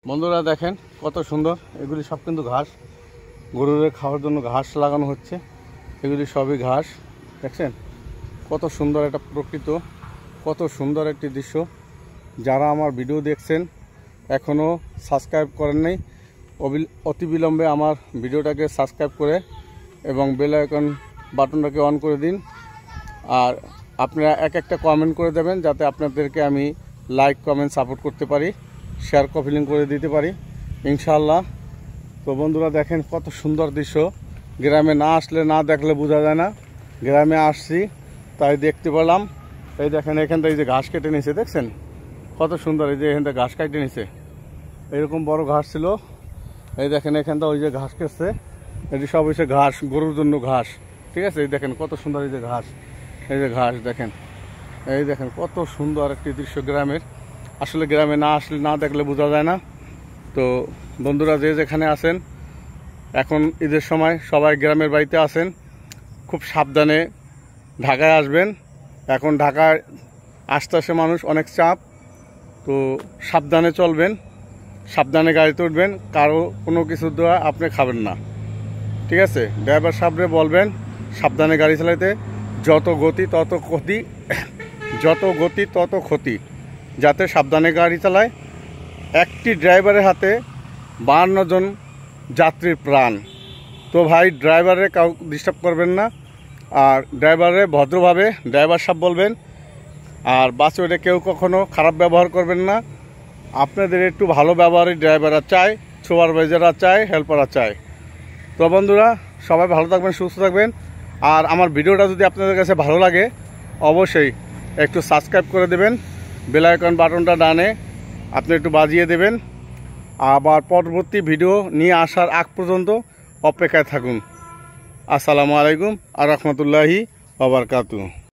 বন্ধুরা দেখেন কত সুন্দর, এগুলি সব কিন্তু ঘাস, গরুর খাওয়ার জন্য ঘাস লাগানো হচ্ছে। এগুলি সবই ঘাস। দেখছেন কত সুন্দর একটা প্রকৃত, কত সুন্দর একটি দৃশ্য। যারা আমার ভিডিও দেখছেন এখনও সাবস্ক্রাইব করেন নাই, অতি বিলম্বে আমার ভিডিওটাকে সাবস্ক্রাইব করে এবং বেল আইকন বাটনটাকে অন করে দিন। আর আপনারা একটা কমেন্ট করে দেবেন যাতে আপনাদেরকে আমি লাইক কমেন্ট সাপোর্ট করতে পারি, শেয়ার কপিলিং করে দিতে পারি ইনশাআল্লাহ। তো বন্ধুরা দেখেন কত সুন্দর দৃশ্য। গ্রামে না আসলে, না দেখলে বোঝা যায় না। গ্রামে আসছি তাই দেখতে পেলাম। এই দেখেন এখান থেকে যে ঘাস কেটে নিয়েছে, দেখছেন কত সুন্দর। এই যে এখান থেকে ঘাস কেটে নিয়েছে, এরকম বড় ঘাস ছিল। এই দেখেন এখানটা ওই যে ঘাস কেটছে, এটি সব হয়েছে ঘাস, গরুর জন্য ঘাস। ঠিক আছে, এই দেখেন কত সুন্দর এই যে ঘাস, এই যে ঘাস দেখেন। এই দেখেন কত সুন্দর একটি দৃশ্য গ্রামের। আসলে গ্রামে না আসলে, না দেখলে বোঝা যায় না। তো বন্ধুরা যে যেখানে আছেন, এখন ঈদের সময় সবাই গ্রামের বাড়িতে আছেন, খুব সাবধানে ঢাকায় আসবেন। এখন ঢাকায় আসতেছে মানুষ, অনেক চাপ। তো সাবধানে চলবেন, সাবধানে গাড়িতে উঠবেন, কারো কোনো কিছু দেওয়া আপনি খাবেন না। ঠিক আছে, ড্রাইভার সাহেবরে বলবেন সাবধানে গাড়ি চালাইতে। যত গতি তত ক্ষতি, যত গতি তত ক্ষতি, যাতে সাবধানে গাড়ি চালায়। একটি ড্রাইভারের হাতে 52 জন যাত্রীর প্রাণ। তো ভাই ড্রাইভারে কাউ ডিস্টার্ব করবেন না, আর ড্রাইভারে ভদ্রভাবে ড্রাইভার সাহেব বলবেন। আর বাসে ওটা কেউ কখনো খারাপ ব্যবহার করবেন না। আপনাদের একটু ভালো ব্যবহারই ড্রাইভাররা চায়, সুপারভাইজাররা চায়, হেল্পাররা চায়। তো বন্ধুরা সবাই ভালো থাকবেন, সুস্থ থাকবেন। আর আমার ভিডিওটা যদি আপনাদের কাছে ভালো লাগে অবশ্যই একটু সাবস্ক্রাইব করে দেবেন, বেল আইকন বাটনটা ডানে আপনি একটু বাজিয়ে দেবেন। আবার পরবর্তী ভিডিও নিয়ে আসার আগ পর্যন্ত অপেক্ষায় থাকুন। আসসালামু আলাইকুম আর রহমতুল্লাহি ওয়া বারাকাতুহু।